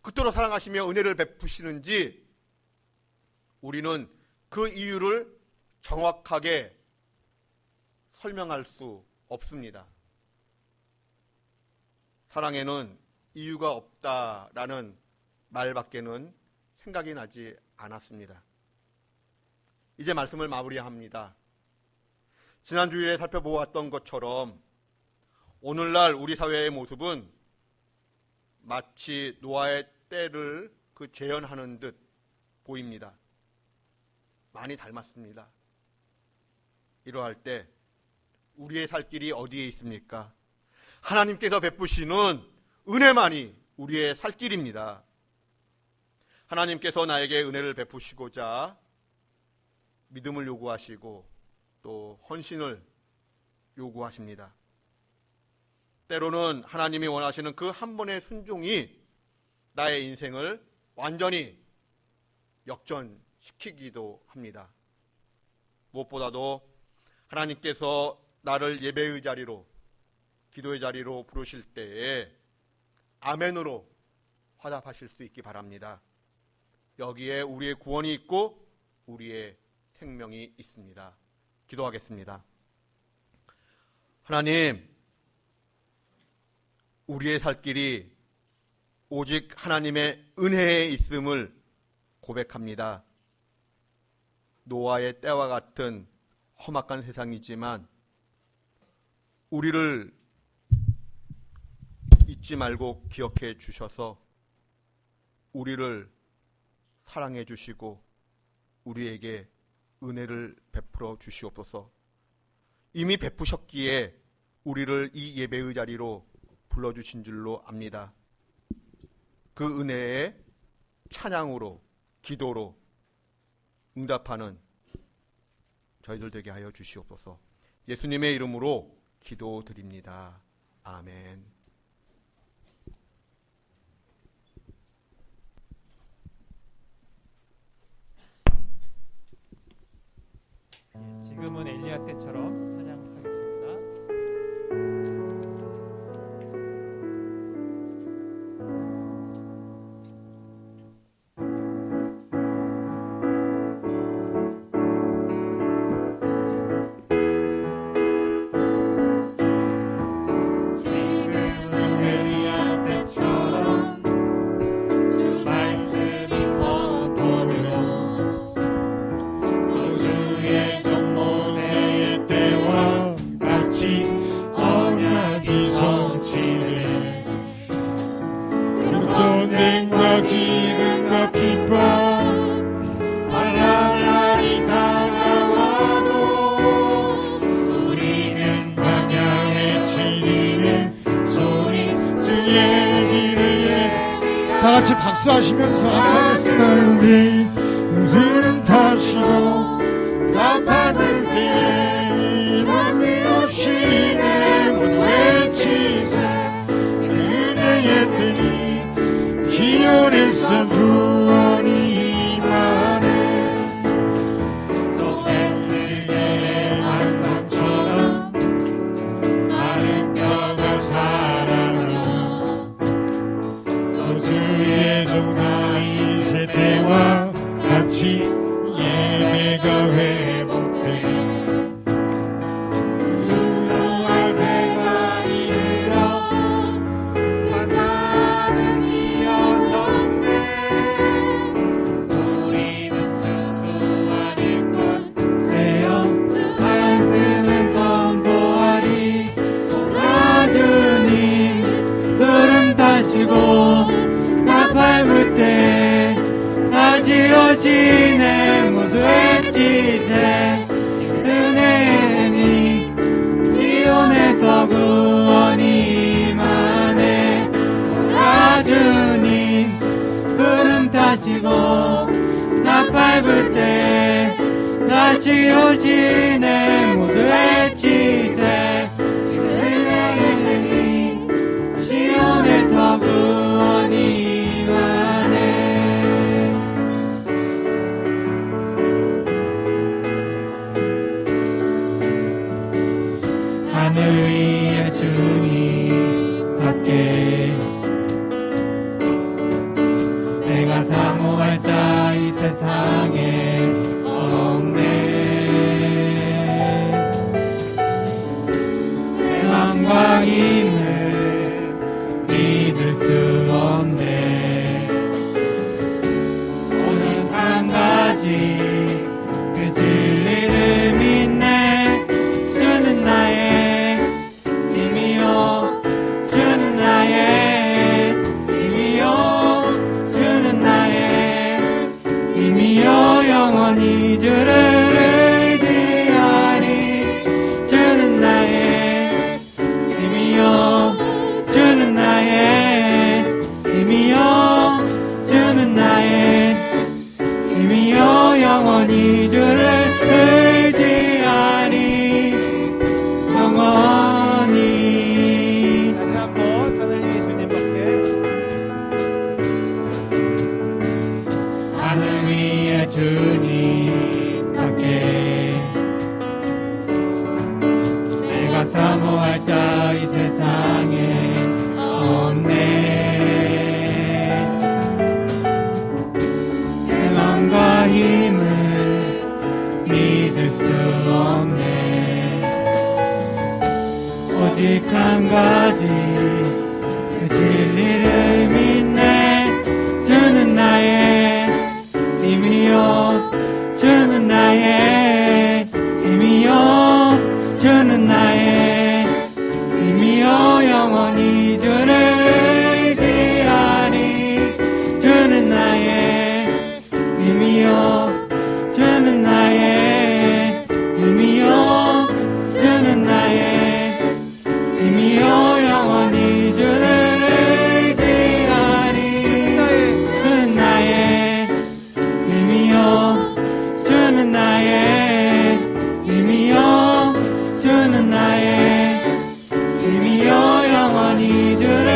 그토록 사랑하시며 은혜를 베푸시는지 우리는 그 이유를 정확하게 설명할 수 없습니다. 사랑에는 이유가 없다라는 말밖에는 생각이 나지 않았습니다. 이제 말씀을 마무리합니다. 지난 주일에 살펴보았던 것처럼 오늘날 우리 사회의 모습은 마치 노아의 때를 재현하는 듯 보입니다. 많이 닮았습니다. 이러할 때 우리의 살 길이 어디에 있습니까? 하나님께서 베푸시는 은혜만이 우리의 살 길입니다. 하나님께서 나에게 은혜를 베푸시고자 믿음을 요구하시고 또 헌신을 요구하십니다. 때로는 하나님이 원하시는 그 한 번의 순종이 나의 인생을 완전히 역전시키기도 합니다. 무엇보다도 하나님께서 나를 예배의 자리로, 기도의 자리로 부르실 때에 아멘으로 화답하실 수 있기 바랍니다. 여기에 우리의 구원이 있고 우리의 생명이 있습니다. 기도하겠습니다. 하나님, 우리의 살 길이 오직 하나님의 은혜에 있음을 고백합니다. 노아의 때와 같은 험악한 세상이지만 우리를 잊지 말고 기억해 주셔서 우리를 사랑해 주시고 우리에게 은혜를 베풀어 주시옵소서. 이미 베푸셨기에 우리를 이 예배의 자리로 불러주신 줄로 압니다. 그 은혜에 찬양으로, 기도로 응답하는 저희들 되게 하여 주시옵소서. 예수님의 이름으로 기도드립니다. 아멘. 지금은 엘리야 때처럼 찬양하겠습니다. 전쟁과 기근과 비판 환란이 다가와도 우리는 광야에 치리는 소리 주의 길을 다 같이 박수하시면서 합창했습니다. 우리 용수는 타시고 나팔을 때 다시 오시네 모두 외치세 은혜의 때니 시온에서 구원이 임하네 또 애쓰게 오시네 모두의 지세 은혜니 시온에서 구원이 임하네 나 주님 구름 타시고 나 밟을 때 다시 오시네 모두의 지세 은혜니 시온에서 구원이 임하네 하늘 위에 주님 밖에 내가 사모할 자 이 세상에 없네 내 마음과 힘을 믿을 수 없네 오직 한 가지 그 진리를 믿네 주는 나의 힘이요 주는 나의 힘이요 주는 나의 힘이요 영원히 주를 의지하니 주는 나의 힘이요 주는 나의 힘이요 주는 나의 힘이요 영원히 주를 의지하니 영원히 다시 한번 하늘 위에 주님밖에 하늘 위에 주님밖에 내가 사모할 자 이 세상에 없네 내 맘과 힘을 믿을 수 없네 오직 한 가지 그 진리를 믿네 주는 나의 힘이요 주는 나의 힘이요 주는 나의 힘이요 영원히 주를 의지하니 주는 나의 힘이요 주는 나의 힘이요 주는 나의 힘이요 영원히 주를 의지하니 주는 나의 힘이요 주는 나의 힘이요 주는 나의 힘이요 영원히 주를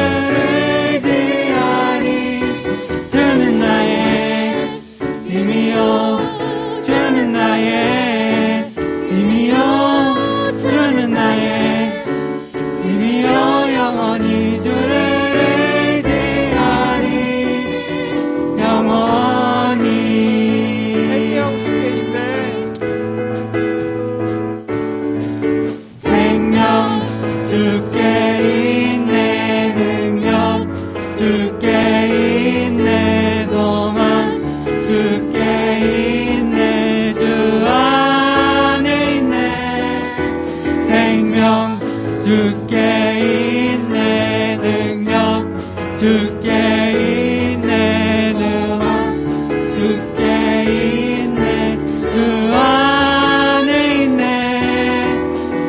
의지하니 주는 나의 힘이요 주는 나의 힘이요 주는 나의 힘이요 영원히 주를 의지하니 영원히 생명 주께 있네 생명 주께 있네 능력 주께 있네 소망 주께 있네 주 안에 있네 생명 주께 있네 능력 주께 있네 소망 주께 있네 주 안에 있네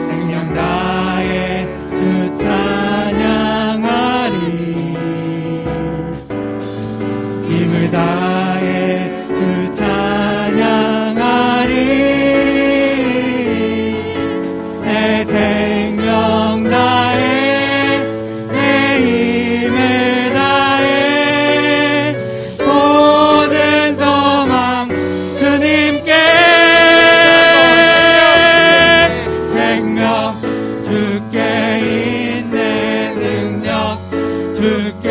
생명 다해 주 찬양하리 힘을 다해 주 찬양하리 내 생명 다해 내 힘을 다해 모든 소망 주님께 생명 주께 있네 능력 주께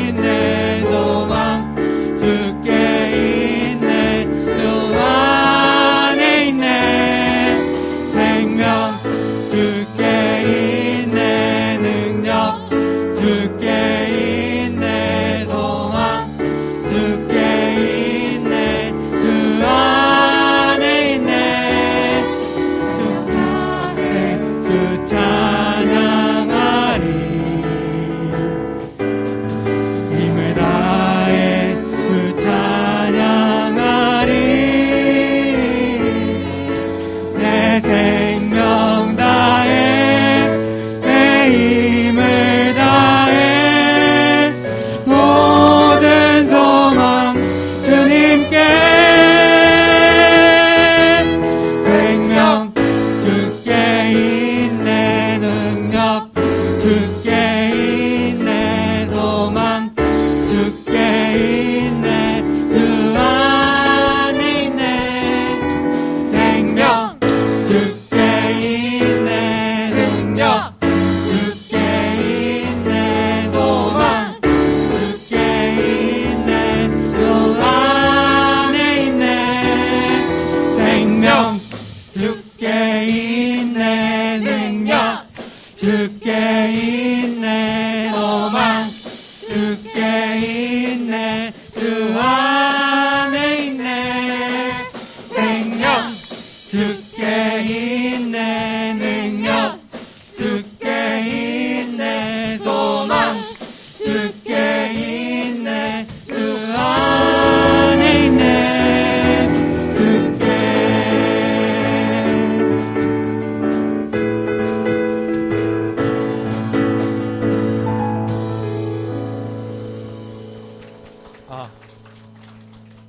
있네 소망 주께 있네 주 안에 있네 생명 주께 있네 능력 주께 있네 소망 주께 있네 주 안에 있네 주 안에 주 찬양하리 힘을 다해 주 찬양하리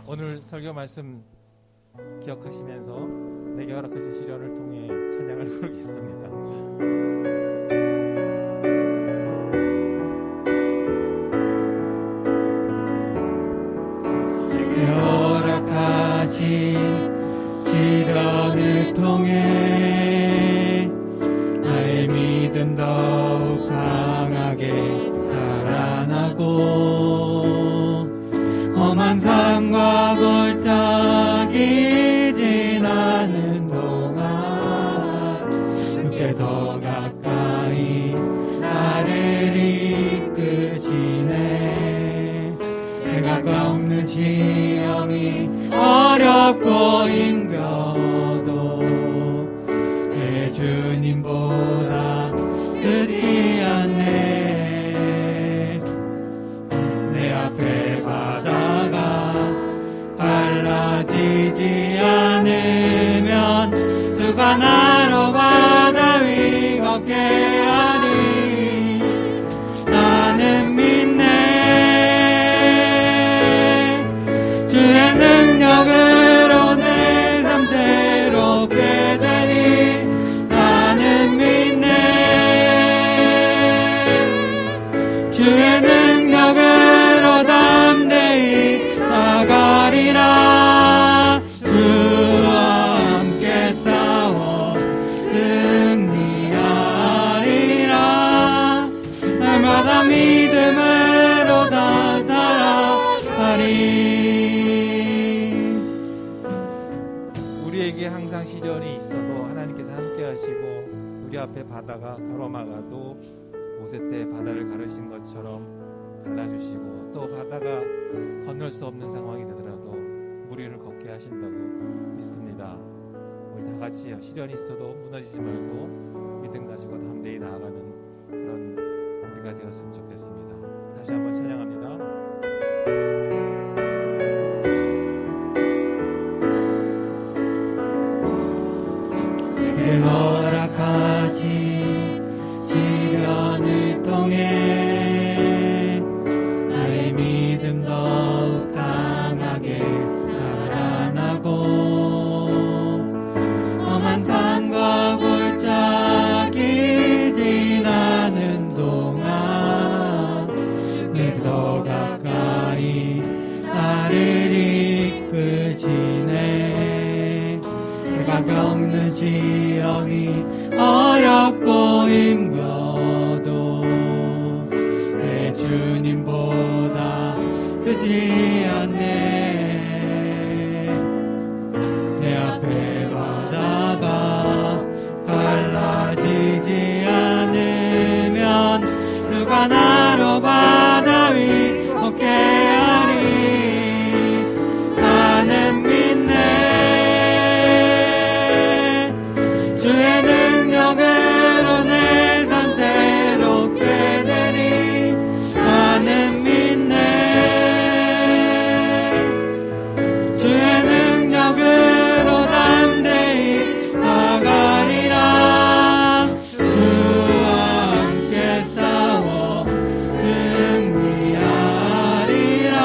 오늘 설교 말씀 기억하시면서 내게 허락하신 시련을 통해 찬양을 부르겠습니다. 허락하신 시련을 통해 나의 믿음 더욱 강하게 자라나고 험한 삶과 골짜기 지나는 동안 주께 더 가까이 나를 이끄시네. 내가 겪는 시험이 어렵고 힘겨도 내 주님보다 크지 않네. 내 앞에 바다가 갈라지지 않으면 수가 나로 바다 위 걷게 하리. 나는 믿네. 주의 능력으로 내 삶 새롭게 되리. 나는 믿네. 주의 능력으로 담대히 나가리라. 주와 함께 싸워 승리하리라. 날마다 믿음으로 다 살아가리. 우리에게 항상 시련이 있어도 하나님께서 함께 하시고 우리 앞에 바다가 가로막아도 모세 때 바다를 가르신 것처럼 갈라주시고 또 바다가 건널 수 없는 상황이 되더라도 무리를 걷게 하신다고 믿습니다. 우리 다 같이 시련이 있어도 무너지지 말고 믿음 가지고 담대히 나아가는 그런 우리가 되었으면 좋겠습니다. 다시 한번 찬양합니다. 허락하신 시련을 통해 나의 믿음 더욱 강하게 자라나고 험한 산과 골짜기 지나는 동안 내 더 가까이 나를 이끄시네. 내가 겪는 시험이 어렵고 힘겨도 내 주님보다 크지 않네. 내 앞에 바다가 갈라지지 않으면 주가 나로 바다 위 걷게 하리. 나는 믿네. 주의 능력으로 내 삶 새롭게 되리. 나는 믿네. 주의 능력으로 담대히 나가리라. 주와 함께 싸워 승리하리라.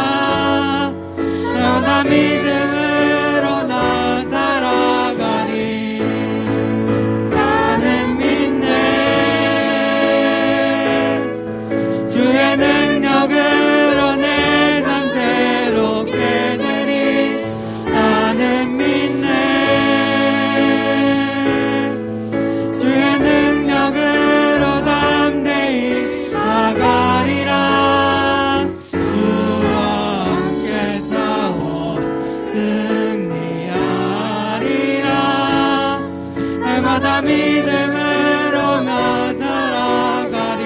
나 믿음으로 나 살아가리. 나는 믿네. 주의 능력으로 내 삶 새롭게 되리. 나는 믿네. 주의 능력으로 담대히 나가리라. 주와 함께 싸워 승리하리라. 날마다 믿음으로 나 살아가리.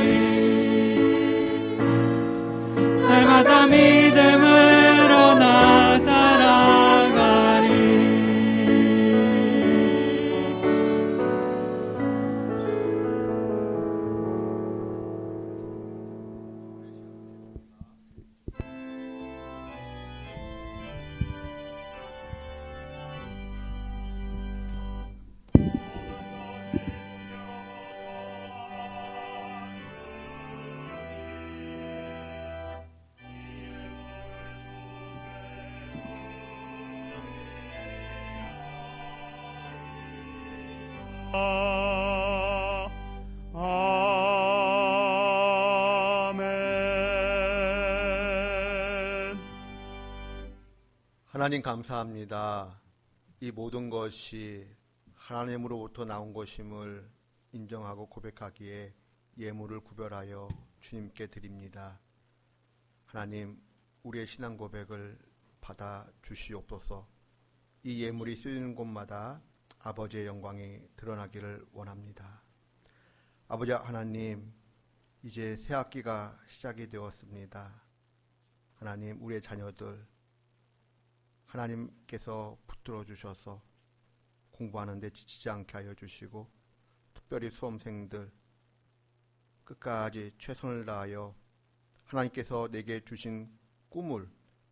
날마다 믿음으로 나 살아가리. 하나님 감사합니다. 이 모든 것이 하나님으로부터 나온 것임을 인정하고 고백하기에 예물을 구별하여 주님께 드립니다. 하나님, 우리의 신앙 고백을 받아 주시옵소서. 이 예물이 쓰이는 곳마다 아버지의 영광이 드러나기를 원합니다. 아버지 하나님, 이제 새 학기가 시작이 되었습니다. 하나님, 우리의 자녀들 하나님께서 붙들어 주셔서 공부하는 데 지치지 않게 하여 주시고, 특별히 수험생들 끝까지 최선을 다하여 하나님께서 내게 주신 꿈을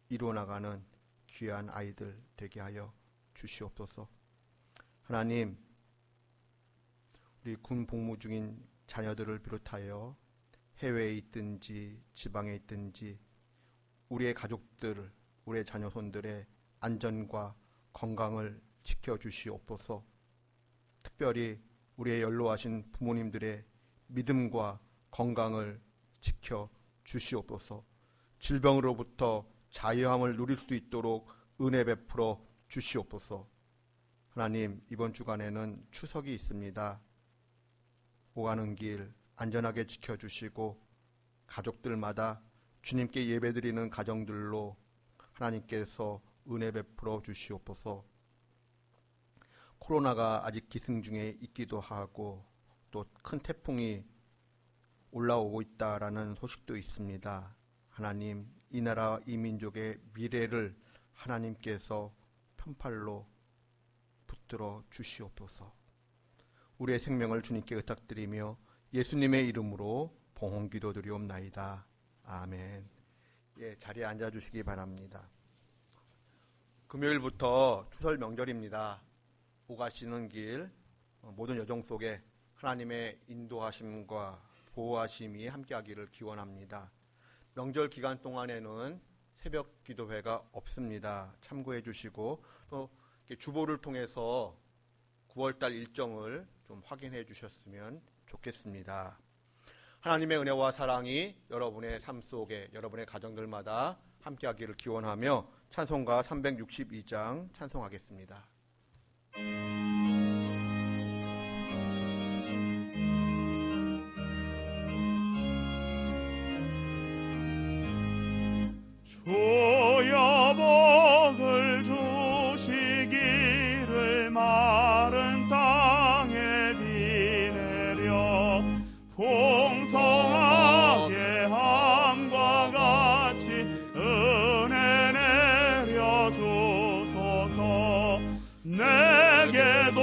이루어나가는 귀한 아이들 되게 하여 주시옵소서. 하나님, 우리 군 복무 중인 자녀들을 비롯하여 해외에 있든지 지방에 있든지 우리의 가족들, 우리의 자녀손들의 안전과 건강을 지켜주시옵소서. 특별히 우리의 연로하신 부모님들의 믿음과 건강을 지켜주시옵소서. 질병으로부터 자유함을 누릴 수 있도록 은혜 베풀어 주시옵소서. 하나님, 이번 주간에는 추석이 있습니다. 오가는 길 안전하게 지켜주시고 가족들마다 주님께 예배드리는 가정들로 하나님께서 은혜 베풀어 주시옵소서. 코로나가 아직 기승 중에 있기도 하고 또 큰 태풍이 올라오고 있다라는 소식도 있습니다. 하나님, 이 나라 이 민족의 미래를 하나님께서 편팔로 붙들어 주시옵소서. 우리의 생명을 주님께 의탁드리며 예수님의 이름으로 봉헌 기도드리옵나이다. 아멘. 자리에 앉아주시기 바랍니다. 금요일부터 추설 명절입니다. 오가시는 길 모든 여정 속에 하나님의 인도하심과 보호하심이 함께하기를 기원합니다. 명절 기간 동안에는 새벽 기도회가 없습니다. 참고해 주시고 또 주보를 통해서 9월달 일정을 좀 확인해 주셨으면 좋겠습니다. 하나님의 은혜와 사랑이 여러분의 삶 속에 여러분의 가정들마다 함께하기를 기원하며 찬송가 362장 찬송하겠습니다. 주여 복을 주시기를 마른 땅에 비 내려 풍성하게 함과 같이 은혜 내려 주소서. 내게도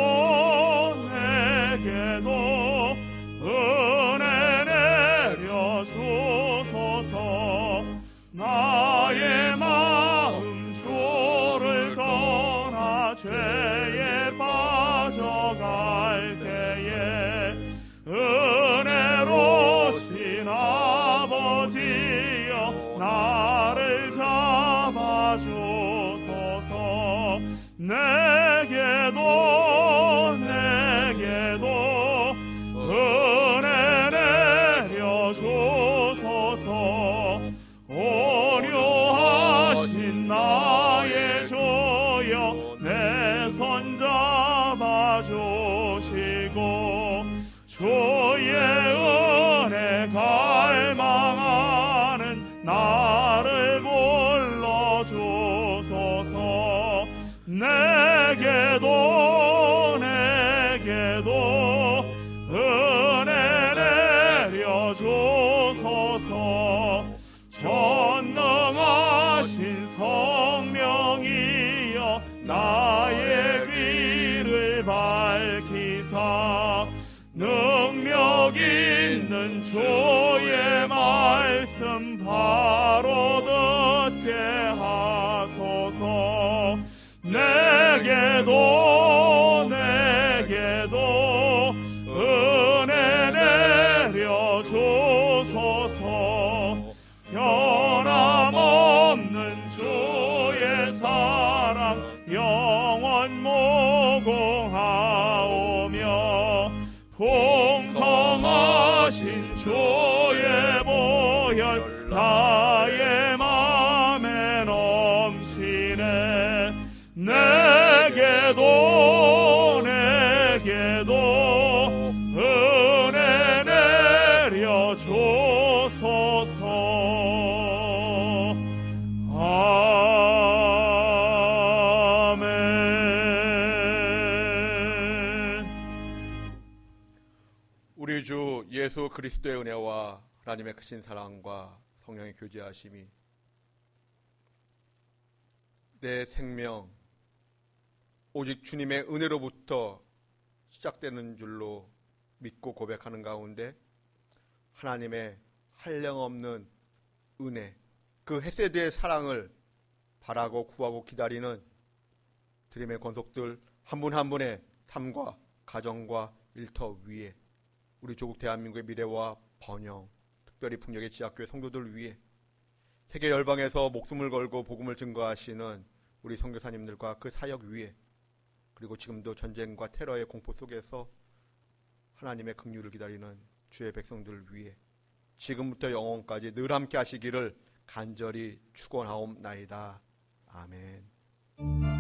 은혜 내려 주소서. 나의 마음 주를 떠나 죄에 빠져갈 때에 은혜로신 아버지여 나를 잡아주소서. 내게도 은혜 내려 주소서. 온유하신 나의 주여 내 손 잡아주시고 주의 은혜 갈망하는 나를 불러주소서. 내게도 은혜 내려 주소서. 전능하신 성령이여 나의 길을 밝히사 능력 있는 주의 말씀 바로 듣게 하소서. 내게도 은혜 내려 주소서. 변함없는 주의 사랑 영원 무궁하오며 주의 보혈 나의 맘에 넘치네. 내게도 은혜 내려 주소서. 우리 주 예수 그리스도의 은혜와 하나님의 크신 사랑과 성령의 교제하심이 내 생명 오직 주님의 은혜로부터 시작되는 줄로 믿고 고백하는 가운데 하나님의 한량없는 은혜, 그 헤세드의 사랑을 바라고 구하고 기다리는 드림의 권속들 한 분 한 분의 삶과 가정과 일터 위에 우리 조국 대한민국의 미래와 번영, 특별히 풍력의 지하교회 성도들 위해 세계 열방에서 목숨을 걸고 복음을 증거하시는 우리 선교사님들과 그 사역 위에, 그리고 지금도 전쟁과 테러의 공포 속에서 하나님의 긍휼을 기다리는 주의 백성들 위해 지금부터 영원까지 늘 함께 하시기를 간절히 축원하옵나이다. 아멘.